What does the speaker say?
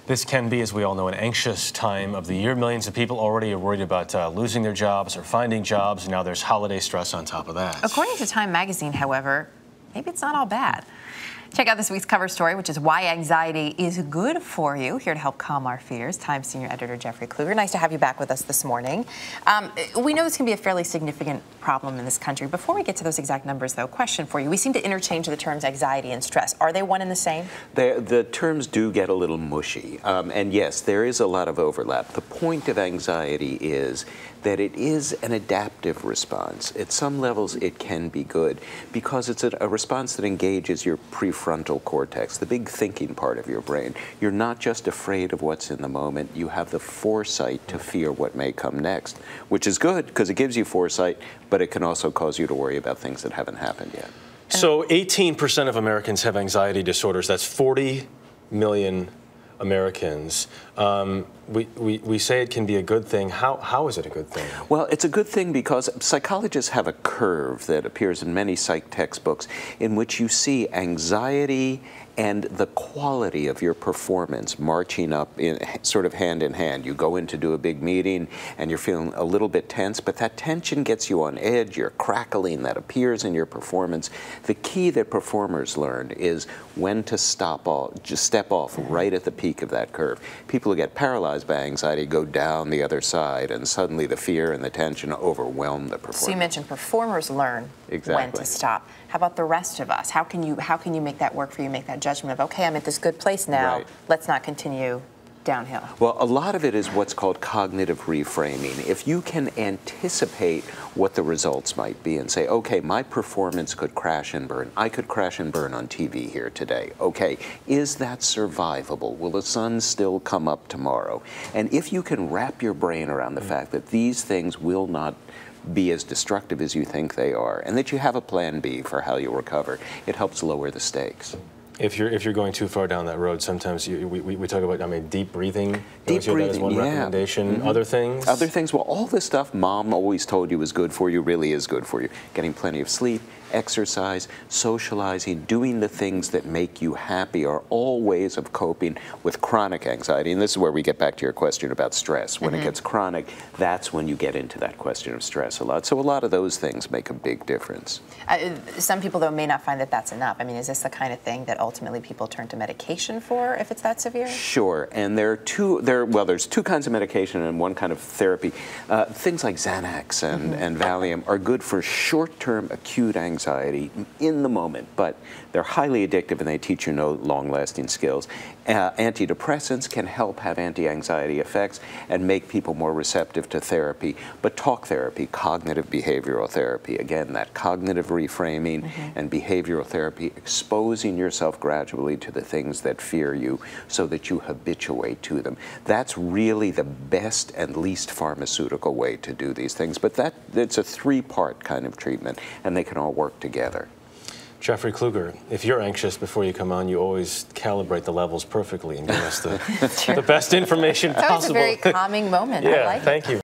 This can be, as we all know, an anxious time of the year. Millions of people already are worried about losing their jobs or finding jobs, and now there's holiday stress on top of that. According to Time magazine, however, maybe it's not all bad. Check out this week's cover story, which is why anxiety is good for you. Here to help calm our fears, Time senior editor Jeffrey Kluger. Nice to have you back with us this morning. We know this can be a fairly significant problem in this country. Before we get to those exact numbers, though, question for you. We seem to interchange the terms anxiety and stress. Are they one and the same? The terms do get a little mushy. And yes, there is a lot of overlap. The point of anxiety is that it is an adaptive response. At some levels, it can be good because it's a response that engages your prefrontal cortex, the big thinking part of your brain. You're not just afraid of what's in the moment. You have the foresight to fear what may come next, which is good because it gives you foresight, but it can also cause you to worry about things that haven't happened yet. So 18% of Americans have anxiety disorders. That's 40 million Americans. We say it can be a good thing. How is it a good thing? Well, it's a good thing because psychologists have a curve that appears in many psych textbooks in which you see anxiety and the quality of your performance marching up in sort of hand in hand. You go in to do a big meeting and you're feeling a little bit tense, but that tension gets you on edge, you're crackling, that appears in your performance. The key that performers learn is when to step off right at the peak of that curve. People who get paralyzed by anxiety go down the other side and suddenly the fear and the tension overwhelm the performance. So you mentioned performers learn when to stop. How about the rest of us? How can you make that work for you, make that judgment of, okay, I'm at this good place now, let's not continue downhill? Well, a lot of it is what's called cognitive reframing. If you can anticipate what the results might be and say, okay, my performance could crash and burn. I could crash and burn on TV here today. Okay, is that survivable? Will the sun still come up tomorrow? And if you can wrap your brain around the fact that these things will not be as destructive as you think they are, and that you have a plan B for how you'll recover, it helps lower the stakes. If you're going too far down that road, sometimes we talk about, I mean, deep breathing. Deep breathing, that is one recommendation. Other things? Other things, well, all the stuff Mom always told you was good for you really is good for you. Getting plenty of sleep, exercise, socializing, doing the things that make you happy are all ways of coping with chronic anxiety. And this is where we get back to your question about stress. When it gets chronic, that's when you get into that question of stress a lot. So a lot of those things make a big difference. Some people, though, may not find that that's enough. I mean, is this the kind of thing that ultimately people turn to medication for if it's that severe? Sure, and there's two kinds of medication and one kind of therapy. Things like Xanax and Valium are good for short-term acute anxiety in the moment, but they're highly addictive and they teach you no long-lasting skills. Antidepressants can help have anti-anxiety effects and make people more receptive to therapy, but talk therapy, cognitive behavioral therapy, again, that cognitive reframing and behavioral therapy, exposing yourself gradually to the things that fear you so that you habituate to them. That's really the best and least pharmaceutical way to do these things, but it's a three-part kind of treatment, and they can all work together. Jeffrey Kluger, if you're anxious before you come on, you always calibrate the levels perfectly and give us the best information possible. That was a very calming moment. I like it. Thank you.